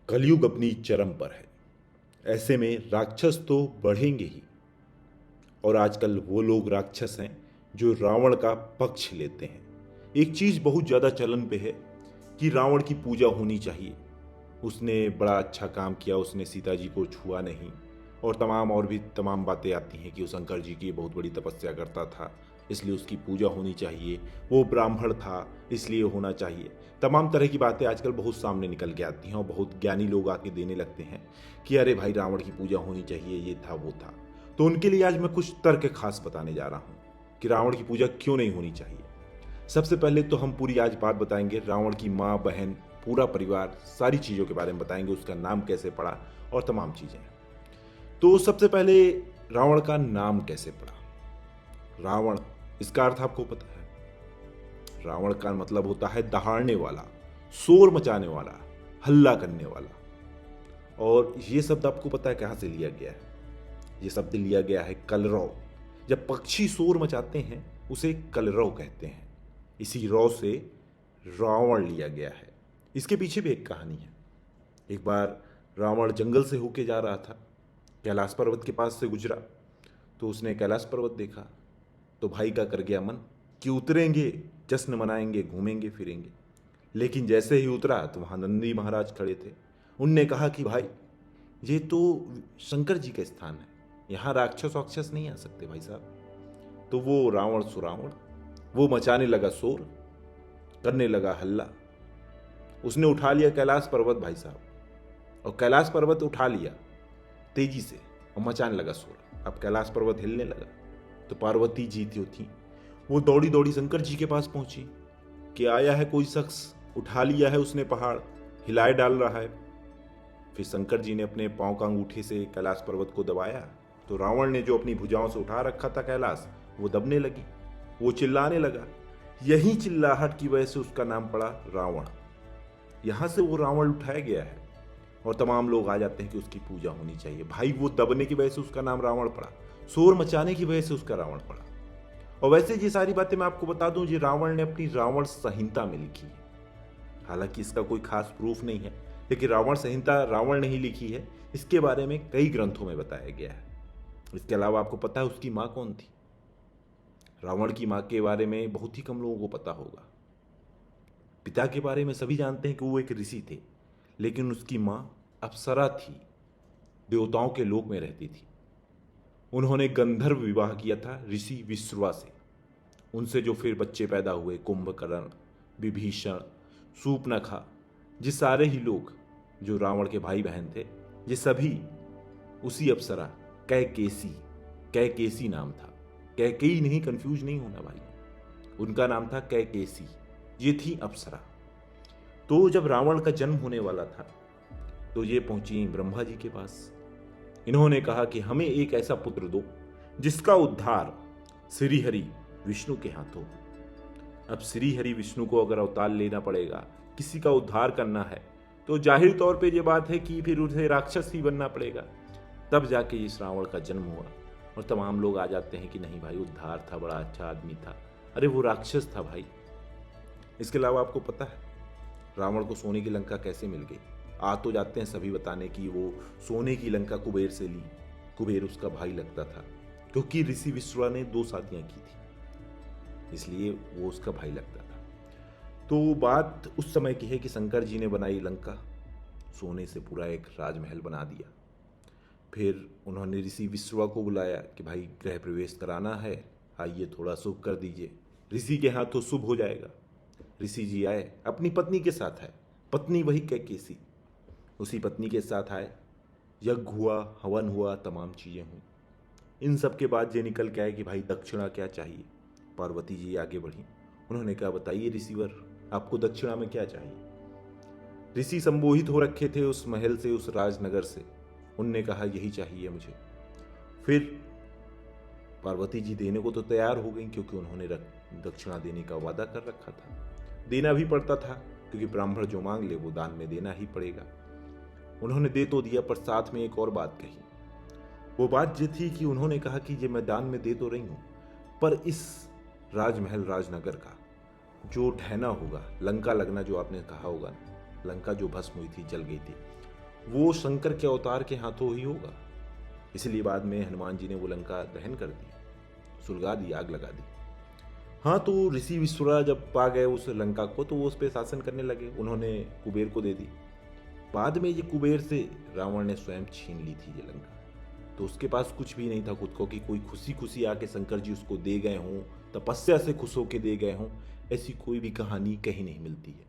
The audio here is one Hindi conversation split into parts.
कलयुग अपनी चरम पर है। ऐसे में राक्षस तो बढ़ेंगे ही। और आजकल वो लोग राक्षस हैं जो रावण का पक्ष लेते हैं। एक चीज बहुत ज्यादा चलन पे है कि रावण की पूजा होनी चाहिए। उसने बड़ा अच्छा काम किया, उसने सीता जी को छुआ नहीं। और भी तमाम बातें आती हैं कि वो शंकर जी की बहुत बड़ी तपस्या करता था, इसलिए उसकी पूजा होनी चाहिए। वो ब्राह्मण था, इसलिए होना चाहिए। तमाम तरह की बातें आजकल बहुत सामने निकल के आती हैं और बहुत ज्ञानी लोग आके देने लगते हैं कि अरे भाई रावण की पूजा होनी चाहिए, ये था वो था। तो उनके लिए आज मैं कुछ तर्क खास बताने जा रहा हूँ कि रावण की पूजा क्यों नहीं होनी चाहिए। सबसे पहले तो हम पूरी आज बात बताएंगे, रावण की माँ बहन पूरा परिवार सारी चीज़ों के बारे में बताएंगे, उसका नाम कैसे पड़ा और तमाम चीज़ें। तो सबसे पहले रावण का नाम कैसे पड़ा। रावण, इसका अर्थ आपको पता है? रावण का मतलब होता है दहाड़ने वाला, शोर मचाने वाला, हल्ला करने वाला। और ये शब्द आपको पता है कहाँ से लिया गया है? ये शब्द लिया गया है कलरव। जब पक्षी शोर मचाते हैं उसे कलरव कहते हैं। इसी रौ से रावण लिया गया है। इसके पीछे भी एक कहानी है। एक बार रावण जंगल से होके जा रहा था, कैलाश पर्वत के पास से गुजरा, तो उसने कैलाश पर्वत देखा। तो भाई का कर गया मन कि उतरेंगे, जश्न मनाएंगे, घूमेंगे फिरेंगे। लेकिन जैसे ही उतरा तो वहाँ नंदी महाराज खड़े थे। उनने कहा कि भाई ये तो शंकर जी का स्थान है, यहाँ राक्षस वाक्षस नहीं आ सकते भाई साहब। तो वो रावण सुरावण वो मचाने लगा शोर, करने लगा हल्ला। उसने उठा लिया कैलाश पर्वत भाई साहब, और कैलाश पर्वत उठा लिया तेजी से और मचाने लगा शोर। अब कैलाश पर्वत हिलने लगा। तो पार्वती जी थी, वो दौड़ी दौड़ी शंकर जी के पास पहुंची कि आया है कोई शख्स, उठा लिया है उसने पहाड़, हिलाए डाल रहा है। फिर शंकर जी ने अपने पांव का अंगूठे से कैलाश पर्वत को दबाया, तो रावण ने जो अपनी भुजाओं से उठा रखा था कैलाश, वो दबने लगी। वो चिल्लाने लगा। यही चिल्लाहट की वजह से उसका नाम पड़ा रावण। यहां से वो रावण उठाया गया है। और तमाम लोग आ जाते हैं कि उसकी पूजा होनी चाहिए। भाई वो दबने की वजह से उसका नाम रावण पड़ा, शोर मचाने की वजह से उसका रावण पड़ा। और वैसे ये सारी बातें मैं आपको बता दूं, ये रावण ने अपनी रावण संहिता में लिखी है। हालांकि इसका कोई खास प्रूफ नहीं है, लेकिन रावण संहिता रावण ने ही लिखी है। इसके बारे में कई ग्रंथों में बताया गया है। इसके अलावा आपको पता है उसकी माँ कौन थी? रावण की माँ के बारे में बहुत ही कम लोगों को पता होगा। पिता के बारे में सभी जानते हैं कि वो एक ऋषि थे, लेकिन उसकी माँ अप्सरा थी, देवताओं के लोक में रहती थी। उन्होंने गंधर्व विवाह किया था ऋषि विश्रवा से। उनसे जो फिर बच्चे पैदा हुए, कुंभकर्ण, विभीषण, शूर्पणखा, ये सारे ही लोग जो रावण के भाई बहन थे, ये सभी उसी अप्सरा कैकेसी, कैकेसी नाम था। कैकेयी नहीं, कंफ्यूज नहीं होना भाई, उनका नाम था कैकेसी। ये थी अप्सरा। तो जब रावण का जन्म होने वाला था तो ये पहुंची ब्रह्मा जी के पास। इन्होंने कहा कि हमें एक ऐसा पुत्र दो जिसका उद्धार श्रीहरि विष्णु के हाथों हो। अब श्रीहरि विष्णु को अगर अवतार लेना पड़ेगा, किसी का उद्धार करना है, तो जाहिर तौर पे ये बात है कि फिर उसे राक्षस ही बनना पड़ेगा। तब जाके इस रावण का जन्म हुआ। और तमाम लोग आ जाते हैं कि नहीं भाई उद्धार था, बड़ा अच्छा आदमी था। अरे वो राक्षस था भाई। इसके अलावा आपको पता है रावण को सोने की लंका कैसे मिल गई? आ तो जाते हैं सभी बताने की वो सोने की लंका कुबेर से ली। कुबेर उसका भाई लगता था, क्योंकि ऋषि विश्रवा ने 2 शादियां की थी, इसलिए वो उसका भाई लगता था। तो बात उस समय की है कि शंकर जी ने बनाई लंका, सोने से पूरा एक राजमहल बना दिया। फिर उन्होंने ऋषि विश्रवा को बुलाया कि भाई गृह प्रवेश कराना है, आइए थोड़ा शुभ कर दीजिए, ऋषि के हाथों शुभ हो जाएगा। ऋषि जी आए, अपनी पत्नी के साथ आए, पत्नी वही कैकेसी, उसी पत्नी के साथ आए। यज्ञ हुआ, हवन हुआ, तमाम चीज़ें हुई। इन सब के बाद ये निकल के आए कि भाई दक्षिणा क्या चाहिए। पार्वती जी आगे बढ़ी, उन्होंने कहा बताइए ऋषिवर, आपको दक्षिणा में क्या चाहिए? ऋषि संबोधित हो रखे थे उस महल से, उस राजनगर से। उनने कहा यही चाहिए मुझे। फिर पार्वती जी देने को तो तैयार हो गई, क्योंकि उन्होंने दक्षिणा देने का वादा कर रखा था। देना भी पड़ता था, क्योंकि ब्राह्मण जो मांग ले वो दान में देना ही पड़ेगा। उन्होंने दे तो दिया, पर साथ में एक और बात कही। वो बात ये थी कि उन्होंने कहा कि ये मैं दान में दे तो रही हूं, पर इस राजमहल राजनगर का जो ढहना होगा, लंका लगना जो आपने कहा होगा, लंका जो भस्म हुई थी, जल गई थी, वो शंकर के अवतार के हाथों ही होगा। इसलिए बाद में हनुमान जी ने वो लंका दहन कर दी, सुलगा दी, आग लगा दी। हाँ, तो ऋषि विश्वरा जब पा गए उस लंका को तो वो उस पर शासन करने लगे, उन्होंने कुबेर को दे दी। बाद में ये कुबेर से रावण ने स्वयं छीन ली थी ये लंका। तो उसके पास कुछ भी नहीं था खुद को कि कोई खुशी खुशी आके शंकर जी उसको दे गए हों, तपस्या से खुश होके दे गए हों। ऐसी कोई भी कहानी कहीं नहीं मिलती है।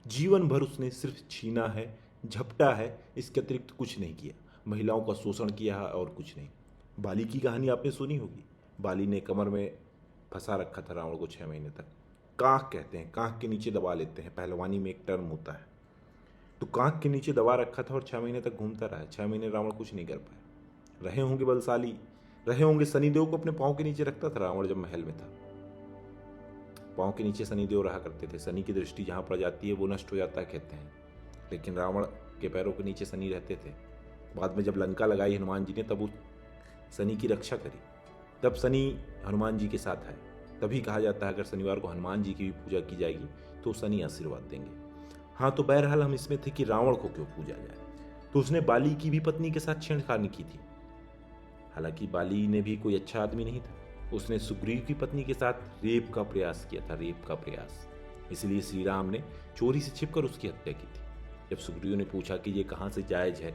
जीवन भर उसने सिर्फ छीना है, झपटा है, इसके अतिरिक्त कुछ नहीं किया। महिलाओं का शोषण किया है और कुछ नहीं। बाली की कहानी आपने सुनी होगी। बाली ने कमर में फंसा रखा था रावण को 6 महीने तक। कांख कहते हैं, कांख के नीचे दबा लेते हैं, पहलवानी में एक टर्म होता है। तो कांख के नीचे दबा रखा था और 6 महीने तक घूमता रहा। 6 महीने रावण कुछ नहीं कर पाया। रहे होंगे बलशाली, रहे होंगे। शनिदेव को अपने पाँव के नीचे रखता था रावण जब महल में था। पाँव के नीचे शनिदेव रहा करते थे। शनि की दृष्टि जहाँ पर जाती है वो नष्ट हो जाता है कहते हैं, लेकिन रावण के पैरों के नीचे शनि रहते थे। बाद में जब लंका लगाई हनुमान जी ने तब उस शनि की रक्षा करी, तब शनि हनुमान जी के साथ आए। तभी कहा जाता है अगर शनिवार को हनुमान जी की भी पूजा की जाएगी तो शनि आशीर्वाद देंगे। हाँ, तो बहरहाल हम इसमें थे कि रावण को क्यों पूजा जाए। तो उसने बाली की भी पत्नी के साथ छेड़खानी की थी। हालांकि बाली ने भी कोई अच्छा आदमी नहीं था। उसने सुग्रीव की पत्नी के साथ रेप का प्रयास किया था, रेप का प्रयास। इसलिए श्री राम ने चोरी से छिपकर उसकी हत्या की थी। जब सुग्रीव ने पूछा कि ये कहाँ से जायज है,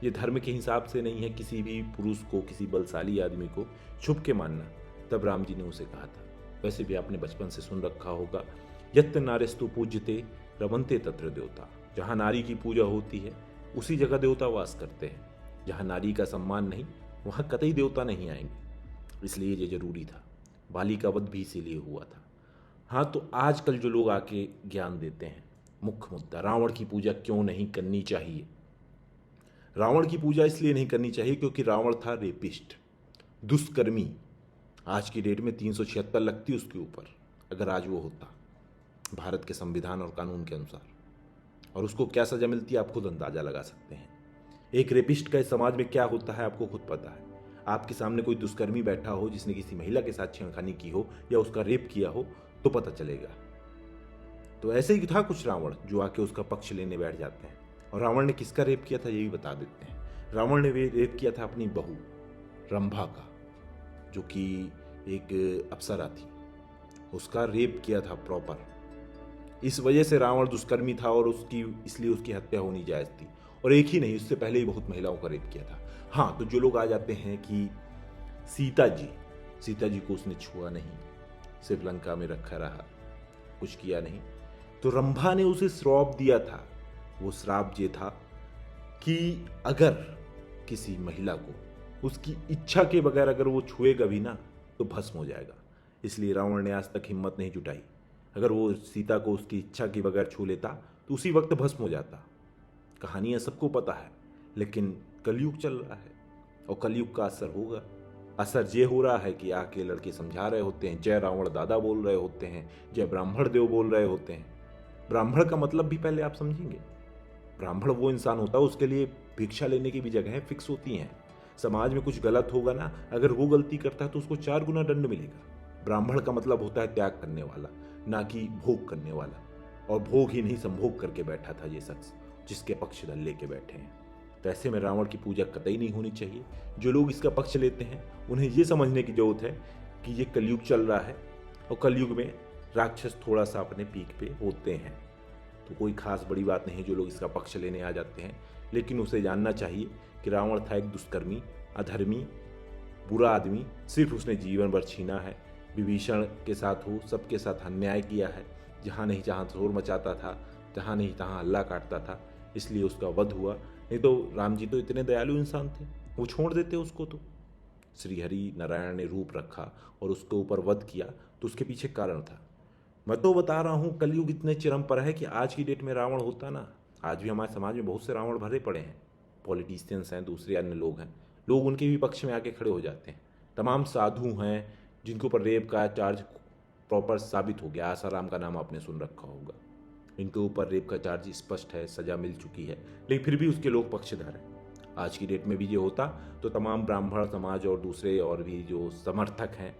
ये धर्म के हिसाब से नहीं है किसी भी पुरुष को, किसी बलशाली आदमी को छुप के मानना, तब राम जी ने उसे कहा था। वैसे भी आपने बचपन से सुन रखा होगा, यत्र नारेस्तु पूज्यते रमन्ते तत्र देवता। जहाँ नारी की पूजा होती है उसी जगह देवता वास करते हैं। जहाँ नारी का सम्मान नहीं वहाँ कतई देवता नहीं आएंगे। इसलिए ये जरूरी था। बाली का वध भी इसीलिए हुआ था। हाँ, तो आजकल जो लोग आके ज्ञान देते हैं, मुख्य मुद्दा रावण की पूजा क्यों नहीं करनी चाहिए। रावण की पूजा इसलिए नहीं करनी चाहिए क्योंकि रावण था रेपिस्ट, दुष्कर्मी। आज की डेट में 376 लगती उसके ऊपर अगर आज वो होता भारत के संविधान और कानून के अनुसार। और उसको क्या सजा मिलती है आप खुद अंदाजा लगा सकते हैं। एक रेपिस्ट का इस समाज में क्या होता है आपको खुद पता है। आपके सामने कोई दुष्कर्मी बैठा हो जिसने किसी महिला के साथ छेड़खानी की हो या उसका रेप किया हो तो पता चलेगा। तो ऐसे ही था कुछ रावण जो आके उसका पक्ष लेने बैठ जाते हैं। और रावण ने किसका रेप किया था ये भी बता देते हैं। रावण ने रेप किया था अपनी बहू रंभा का, जो कि एक अप्सरा थी। उसका रेप किया था प्रॉपर। इस वजह से रावण दुष्कर्मी था और इसलिए उसकी हत्या होनी जायज थी। और एक ही नहीं, उससे पहले ही बहुत महिलाओं का रेप किया था। हाँ, तो जो लोग आ जाते हैं कि सीता जी को उसने छुआ नहीं, सिर्फ लंका में रखा रहा, कुछ किया नहीं। तो रंभा ने उसे श्राप दिया था। वो श्राप ये था कि अगर किसी महिला को उसकी इच्छा के बगैर अगर वो छुएगा भी ना तो भस्म हो जाएगा। इसलिए रावण ने आज तक हिम्मत नहीं जुटाई। अगर वो सीता को उसकी इच्छा के बगैर छू लेता तो उसी वक्त भस्म हो जाता। कहानियां सबको पता है, लेकिन कलयुग चल रहा है और कलयुग का असर होगा। असर ये हो रहा है कि आके लड़के समझा रहे होते हैं, जय रावण दादा बोल रहे होते हैं, जय ब्राह्मण देव बोल रहे होते हैं। ब्राह्मण का मतलब भी पहले आप समझेंगे। ब्राह्मण वो इंसान होता है उसके लिए भिक्षा लेने की भी जगह फिक्स होती हैं। समाज में कुछ गलत होगा ना, अगर वो गलती करता है तो उसको 4 गुना दंड मिलेगा। ब्राह्मण का मतलब होता है त्याग करने वाला, ना कि भोग करने वाला। और भोग ही नहीं संभोग करके बैठा था ये शख्स जिसके पक्ष दल लेके बैठे हैं। तो ऐसे में रावण की पूजा कतई नहीं होनी चाहिए। जो लोग इसका पक्ष लेते हैं उन्हें ये समझने की जरूरत है कि ये कलयुग चल रहा है और कलयुग में राक्षस थोड़ा सा अपने पीक पे होते हैं। तो कोई खास बड़ी बात नहीं है जो लोग इसका पक्ष लेने आ जाते हैं, लेकिन उसे जानना चाहिए कि रावण था एक दुष्कर्मी, अधर्मी, बुरा आदमी। सिर्फ उसने जीवन भर छीना है। विभीषण के साथ हो, सबके साथ अन्याय किया है। जहाँ नहीं जहाँ शोर मचाता था, जहाँ नहीं तहाँ हल्ला काटता था, इसलिए उसका वध हुआ। नहीं तो राम जी तो इतने दयालु इंसान थे, वो छोड़ देते उसको। तो श्री हरि नारायण ने रूप रखा और उसके ऊपर वध किया, तो उसके पीछे कारण था। मैं तो बता रहा हूँ कलयुग इतने चरम पर है कि आज की डेट में रावण होता ना, आज भी हमारे समाज में बहुत से रावण भरे पड़े हैं। पॉलिटिशियंस हैं, दूसरे अन्य लोग हैं, लोग उनके भी पक्ष में आके खड़े हो जाते हैं। तमाम साधु हैं जिनके ऊपर रेप का चार्ज प्रॉपर साबित हो गया। आसाराम का नाम आपने सुन रखा होगा। इनके ऊपर रेप का चार्ज स्पष्ट है, सजा मिल चुकी है, लेकिन फिर भी उसके लोग पक्षधर हैं। आज की डेट में भी ये होता तो तमाम ब्राह्मण समाज और दूसरे और भी जो समर्थक हैं